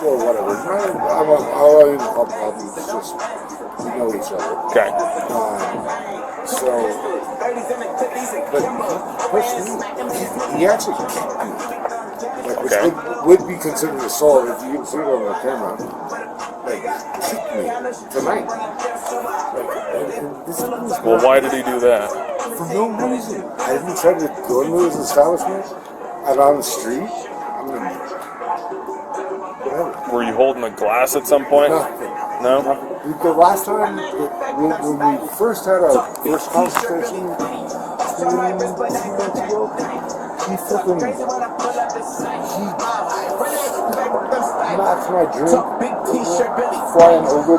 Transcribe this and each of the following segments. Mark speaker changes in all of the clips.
Speaker 1: Or whatever. I'll even call Bobby. It's just, we know each other.
Speaker 2: Okay.
Speaker 1: But he actually kicked me. Like,
Speaker 2: Okay.
Speaker 1: which would be considered assault if you can see it on the camera. Like, kicked me tonight.
Speaker 2: Well, why did he do that?
Speaker 1: For no reason. I didn't try to go into his establishment. I'm on the street. I mean, whatever.
Speaker 2: Were you holding a glass at some point?
Speaker 1: Nothing.
Speaker 2: No?
Speaker 1: The last time, when we first had our first conversation, 2 months ago, he knocked my drink flying over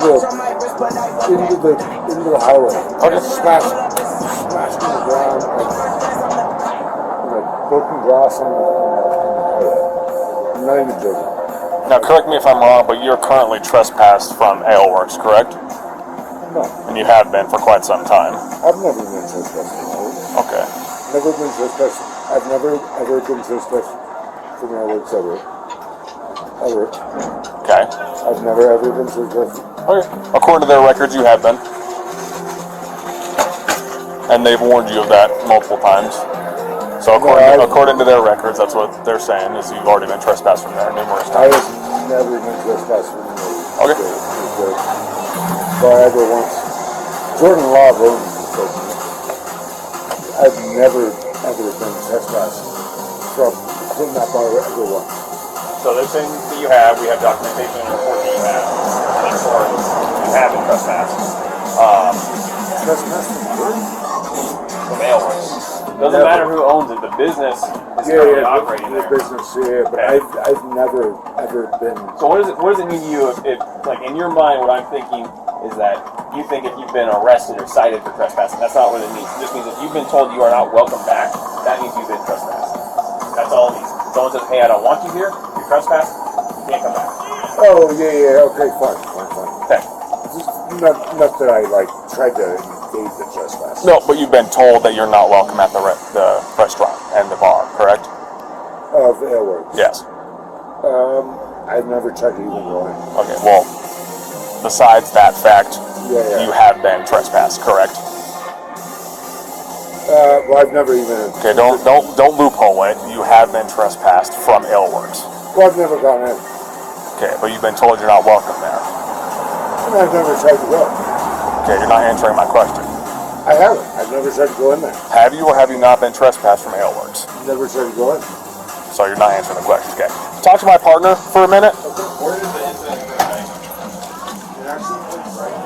Speaker 1: into the highway.
Speaker 2: Okay.
Speaker 1: Smashed on the ground, like broken glass on the highway. I'm not even joking.
Speaker 2: Now, correct me if I'm wrong, but you're currently trespassed from AleWorx, correct?
Speaker 1: No.
Speaker 2: And you have been for quite some time.
Speaker 1: I've never been trespassed from AleWorx.
Speaker 2: Okay.
Speaker 1: Never been trespassed. I've never ever been trespassed from AleWorx ever. Ever.
Speaker 2: Okay.
Speaker 1: I've never ever been trespassed.
Speaker 2: Okay. According to their records, you have been. And they've warned you of that multiple times. So according to their records, that's what they're saying, is you've already been trespassed from there numerous
Speaker 1: I
Speaker 2: times.
Speaker 1: have never been trespassed from AleWorx.
Speaker 2: Okay.
Speaker 1: But I ever once. Jordan Love owns this place. I've never ever been trespassed from that bar ever once.
Speaker 2: So they're saying that you have, we have documentation and report that you have, as far as you have been trespassed.
Speaker 1: Trespassed from where?
Speaker 2: From AleWorx. Doesn't matter who owns it, the business is currently operating
Speaker 1: the
Speaker 2: there.
Speaker 1: business, yeah, but
Speaker 2: Okay.
Speaker 1: I've never ever been.
Speaker 2: So what does it mean to you if, like, in your mind, what I'm thinking is that you think if you've been arrested or cited for trespassing, that's not what it means. It just means if you've been told you are not welcome back, that means you've been trespassed. That's all it means. Someone says, hey, I don't want you here, you're trespassed, you can't come back.
Speaker 1: Oh, yeah, okay, fine.
Speaker 2: Okay.
Speaker 1: Just not that I, like, tried to evade the trespass.
Speaker 2: No, but you've been told that you're not welcome at the restaurant and the bar, correct?
Speaker 1: Of AleWorx.
Speaker 2: Yes.
Speaker 1: I've never tried to even go in.
Speaker 2: Okay, well, besides that fact,
Speaker 1: Yeah.
Speaker 2: you have been trespassed, correct?
Speaker 1: Well, I've never even.
Speaker 2: Okay, don't loophole it. You have been trespassed from AleWorx.
Speaker 1: Well, I've never gone in.
Speaker 2: Okay, but you've been told you're not welcome there.
Speaker 1: And I've never tried to go.
Speaker 2: Okay, you're not answering my question.
Speaker 1: I haven't. I've never tried to go in there.
Speaker 2: Have you or have you not been trespassed from AleWorx?
Speaker 1: Never tried to go in.
Speaker 2: So you're not answering the question. Okay. Talk to my partner for a minute.
Speaker 3: Where did the incident occur tonight?
Speaker 1: It actually was right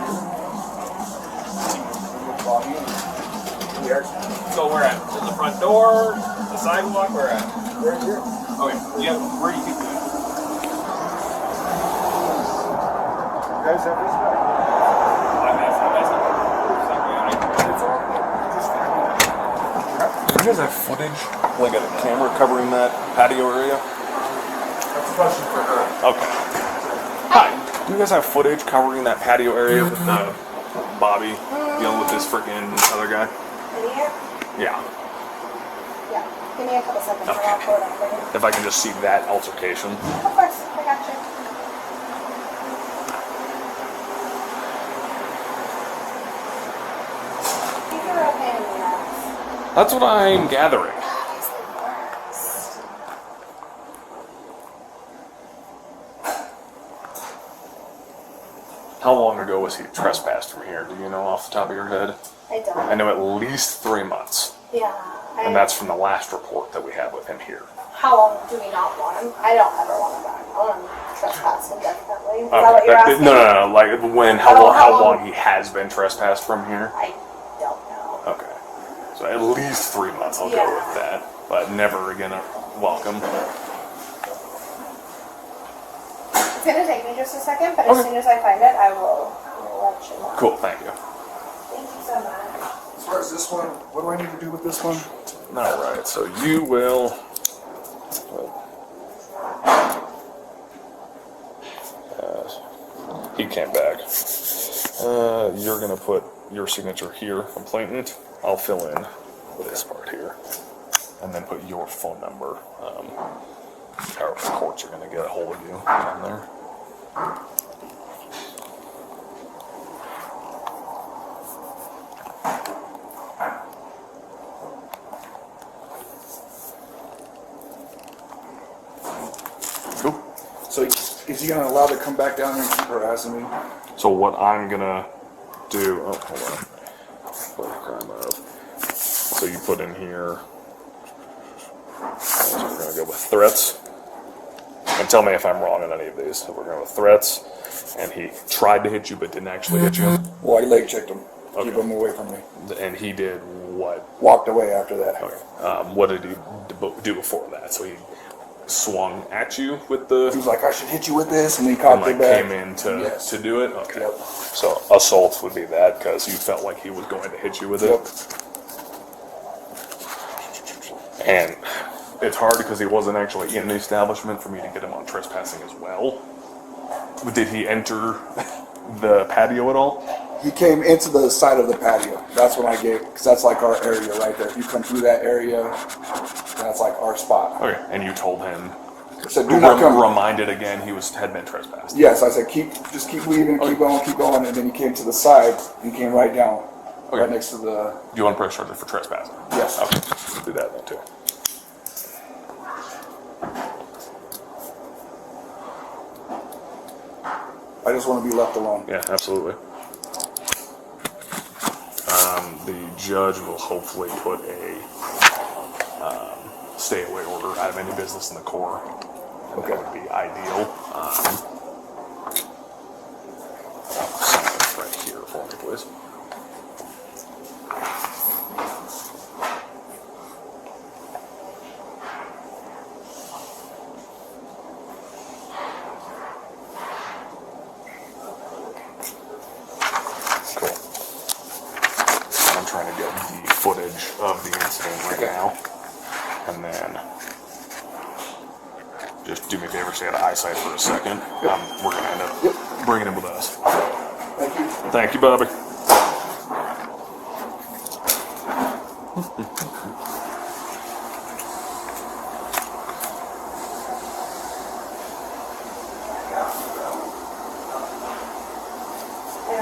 Speaker 1: here.
Speaker 3: So where at? In the front door? The sidewalk? Where at?
Speaker 1: Right here.
Speaker 3: Okay. Yeah. Where do you keep doing?
Speaker 1: You guys have this back?
Speaker 3: I'm asking.
Speaker 2: Do you guys have footage, like a camera covering that patio area?
Speaker 1: That's a question for her.
Speaker 2: Okay. Hi. Do you guys have footage covering that patio area with Bobby dealing with this freaking other guy?
Speaker 4: Idiot?
Speaker 2: Yeah.
Speaker 4: Yeah. Give me a couple seconds.
Speaker 2: Okay.
Speaker 4: I'll pull it up for you.
Speaker 2: If I can just see that altercation.
Speaker 4: Of course. I got you. Keep your real pain in the ass.
Speaker 2: That's what I'm gathering.
Speaker 4: He's the worst.
Speaker 2: How long ago was he trespassed from here? Do you know off the top of your head?
Speaker 4: I don't.
Speaker 2: I know at least 3 months.
Speaker 4: Yeah.
Speaker 2: And that's from the last report that we have with him here.
Speaker 4: How long do we not want him? I don't ever want him back. I want him trespassed indefinitely. Is that
Speaker 2: Okay,
Speaker 4: what you're asking?
Speaker 2: no. Like when, how long he has been trespassed from here?
Speaker 4: I don't know.
Speaker 2: Okay. So at least 3 months, I'll go
Speaker 4: Yeah.
Speaker 2: with that. But never again welcome.
Speaker 4: It's gonna take me just a second, but
Speaker 2: Okay.
Speaker 4: as soon as I find it, I will let you know.
Speaker 2: Cool, thank you.
Speaker 4: Thank you so much.
Speaker 1: As far as this one, what do I need to do with this one?
Speaker 2: Alright, so you will... he came back. You're going to put your signature here, complainant. I'll fill in this part here. And then put your phone number. However the courts are going to get a hold of you on there.
Speaker 5: Cool.
Speaker 6: So is he gonna allow to come back down here and keep harassing me?
Speaker 5: So what I'm gonna do? Oh, hold on. Pull the crime up. So you put in here. So we're gonna go with threats. And tell me if I'm wrong on any of these. So we're going with threats, and he tried to hit you but didn't actually hit you.
Speaker 6: Well, I leg checked him.
Speaker 5: Okay.
Speaker 6: Keep him away from me.
Speaker 5: And he did what?
Speaker 6: Walked away after that.
Speaker 5: Okay. What did he do before that? So he swung at you with the.
Speaker 6: He was like, I should hit you with this, and he caught
Speaker 5: and
Speaker 6: me back.
Speaker 5: came in to,
Speaker 6: Yes.
Speaker 5: to do it? Okay.
Speaker 6: Yep.
Speaker 5: So assault would be that because you felt like he was going to hit you with it.
Speaker 6: Yep.
Speaker 5: And it's hard because he wasn't actually in the establishment for me to get him on trespassing as well. Did he enter the patio at all?
Speaker 6: He came into the side of the patio. That's when I gave, because that's like our area right there. If you come through that area, that's like our spot.
Speaker 5: Okay, and you told him.
Speaker 6: I said, do not come.
Speaker 5: Reminded again he had been trespassed.
Speaker 6: Yes, I said, just keep leaving, keep going, and then he came to the side and came right down, right next to the.
Speaker 5: Do you want to press charge for trespassing?
Speaker 6: Yes.
Speaker 5: Okay, let's do that then too.
Speaker 6: I just want to be left alone.
Speaker 5: Yeah, absolutely. The judge will hopefully put a stay away order out of any business in the core. And that would be ideal. Sign it right here for me, please. Footage of the incident right now, and then just do me a favor, stay out of eyesight for a second. We're gonna end up bringing him with us.
Speaker 6: Thank you.
Speaker 5: Thank you, Bobby.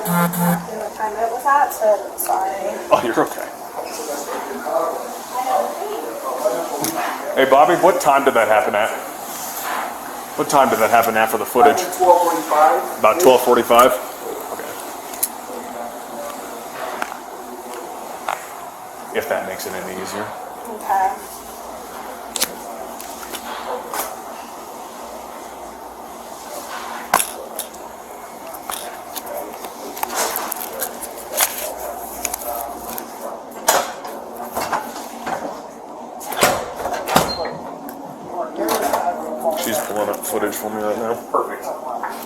Speaker 4: I don't know what time it was at, so I'm sorry.
Speaker 5: Oh, you're okay. Hey, Bobby, what time did that happen at? What time did that happen at for the footage?
Speaker 6: 12:45.
Speaker 5: About 12:45? Okay. If that makes it any easier.
Speaker 4: Okay.
Speaker 5: She's pulling up footage for me right now.
Speaker 2: Perfect.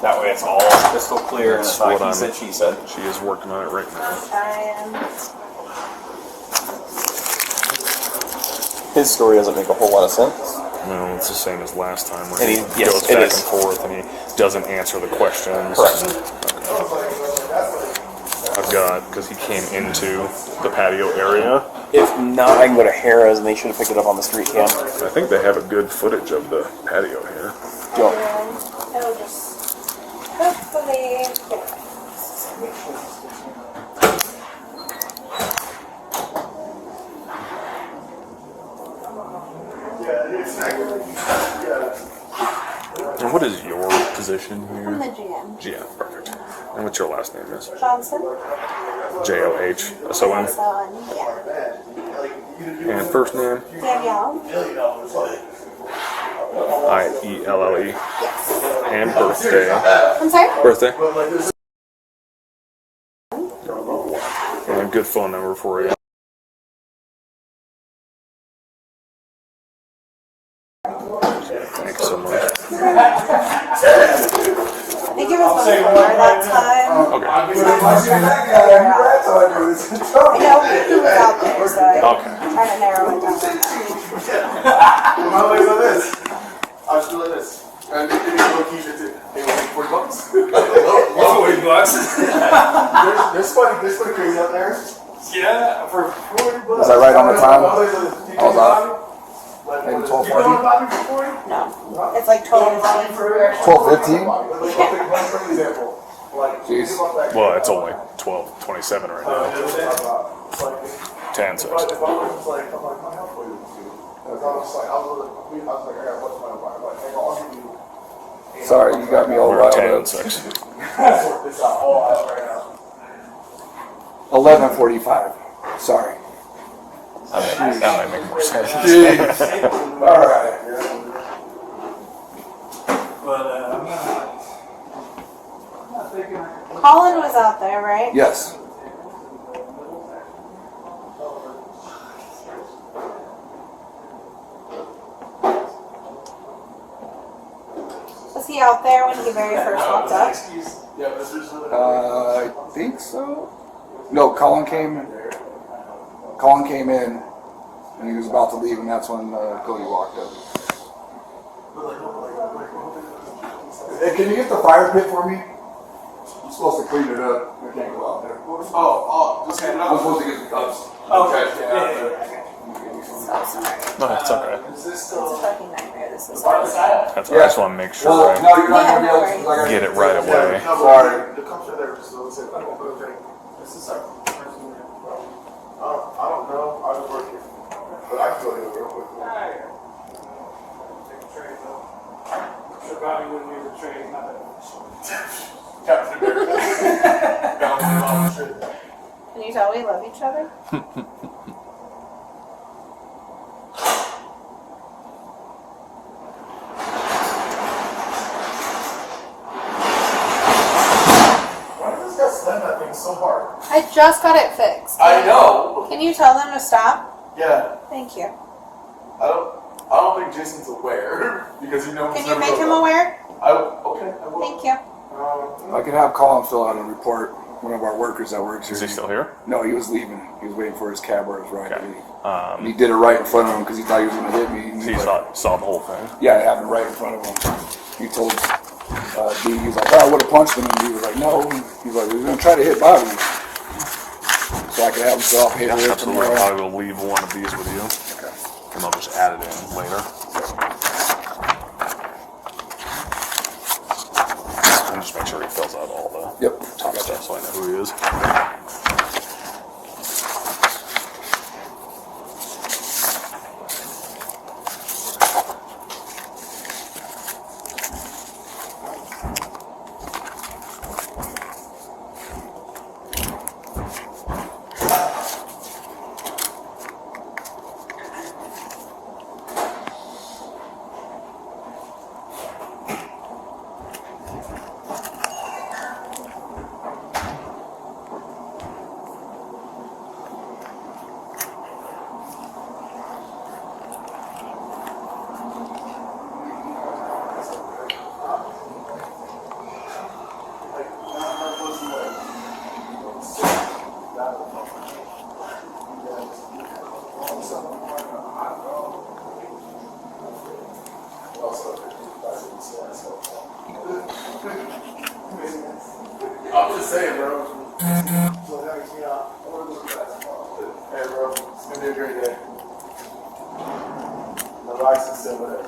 Speaker 2: That way it's all crystal clear and it's not he said, she said.
Speaker 5: She is working on it right now.
Speaker 2: His story doesn't make a whole lot of sense.
Speaker 5: No, it's the same as last time where
Speaker 2: And
Speaker 5: he
Speaker 2: yes,
Speaker 5: goes
Speaker 2: it
Speaker 5: back
Speaker 2: is.
Speaker 5: and forth and he doesn't answer the questions.
Speaker 2: Correct.
Speaker 5: I've got, because he came into the patio area.
Speaker 2: If not, I can go to Harrah's and they should have picked it up on the street cam.
Speaker 5: I think they have a good footage of the patio here.
Speaker 2: Go.
Speaker 4: It'll just hopefully.
Speaker 5: And what is your position here?
Speaker 4: I'm the GM.
Speaker 5: GM, perfect. And what's your last name, Miss?
Speaker 4: Johnson.
Speaker 5: J-O-H-S-O-N.
Speaker 4: So, yeah.
Speaker 5: And first name?
Speaker 4: Danielle.
Speaker 5: I-E-L-L-E.
Speaker 4: Yes.
Speaker 5: And birthday.
Speaker 4: I'm sorry?
Speaker 5: Birthday. And a good phone number for you. Thanks so much.
Speaker 4: They give us one more that time.
Speaker 5: Okay.
Speaker 4: I know he was out there, so I'm trying to narrow it down.
Speaker 1: How much is this? I'll just do like this. And they will keep it to $40. $40? There's funny crazy out there.
Speaker 3: Yeah, for $40.
Speaker 6: Is that right on the time?
Speaker 1: All that.
Speaker 6: Maybe 12:40?
Speaker 4: No. It's like 12:15.
Speaker 6: 12:15? Jeez.
Speaker 5: Well, it's only 12:27 right now. 10 6.
Speaker 6: Sorry, you got me all
Speaker 5: We're
Speaker 6: riled
Speaker 5: at 10
Speaker 6: up.
Speaker 5: 6.
Speaker 6: 11:45. Sorry.
Speaker 5: That might make more sense.
Speaker 6: Jeez. All right.
Speaker 4: Colin was out there, right?
Speaker 6: Yes.
Speaker 4: Was he out there when he very first walked up?
Speaker 6: I think so. No, Colin came in, and he was about to leave, and that's when Cody walked up. Hey, can you get the fire pit for me? I'm supposed to clean it up. I can't go out there. Oh, just hand it out. I'm supposed to get the cups. Okay.
Speaker 4: So sorry.
Speaker 5: No, it's okay.
Speaker 4: It's a fucking nightmare. This is
Speaker 5: That's I just want to make sure
Speaker 6: Well,
Speaker 5: I
Speaker 6: no, you're not gonna be able to.
Speaker 4: Yeah,
Speaker 5: get it right away.
Speaker 6: Sorry.
Speaker 7: The cups are there, so it's like, this is our person. I don't know. I was working, but I can go in real quick.
Speaker 3: Take a tray though. Sure Bobby wouldn't use a tray, not that.
Speaker 7: Captain America.
Speaker 4: Can you tell we love each other?
Speaker 7: Why does this guy slam that thing so hard?
Speaker 4: I just got it fixed.
Speaker 7: I know.
Speaker 4: Can you tell them to stop?
Speaker 7: Yeah.
Speaker 4: Thank you.
Speaker 7: I don't think Jason's aware because you know.
Speaker 4: Can you make him aware?
Speaker 7: Okay. I will.
Speaker 4: Thank you.
Speaker 6: I can have Colin fill out a report. One of our workers that works here.
Speaker 5: Is he still here?
Speaker 6: No, he was leaving. He was waiting for his cab or his ride to
Speaker 5: Okay.
Speaker 6: leave. And he did it right in front of him because he thought he was going to hit me. And
Speaker 5: He
Speaker 6: he's
Speaker 5: saw the whole thing.
Speaker 6: yeah, it happened right in front of him. He told D, he's like, oh, I would have punched him. And he was like, no. He's like, we're going to try to hit Bobby. So I could have him fill out paperwork
Speaker 5: Absolutely.
Speaker 6: tomorrow.
Speaker 5: I will leave one of these with you.
Speaker 6: Okay.
Speaker 5: And I'll just add it in later. And just make sure he fills out all the
Speaker 6: Yep.
Speaker 5: top stuff so I know who he is.
Speaker 7: I'm just saying, bro. Hey, bro. It's gonna be a great day. The license still with it.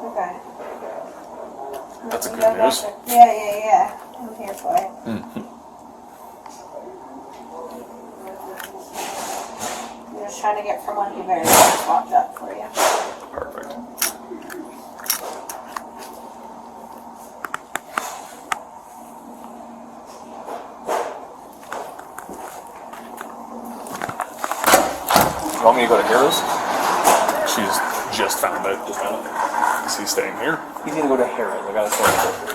Speaker 4: Okay.
Speaker 5: That's a good news.
Speaker 4: Yeah. I'm here for it. I'm just trying to get from when he very first walked up for you.
Speaker 5: Perfect. You want me to go to Heroes? She's just found it. Is he staying here?
Speaker 2: He's gonna go to Harris. I gotta tell you.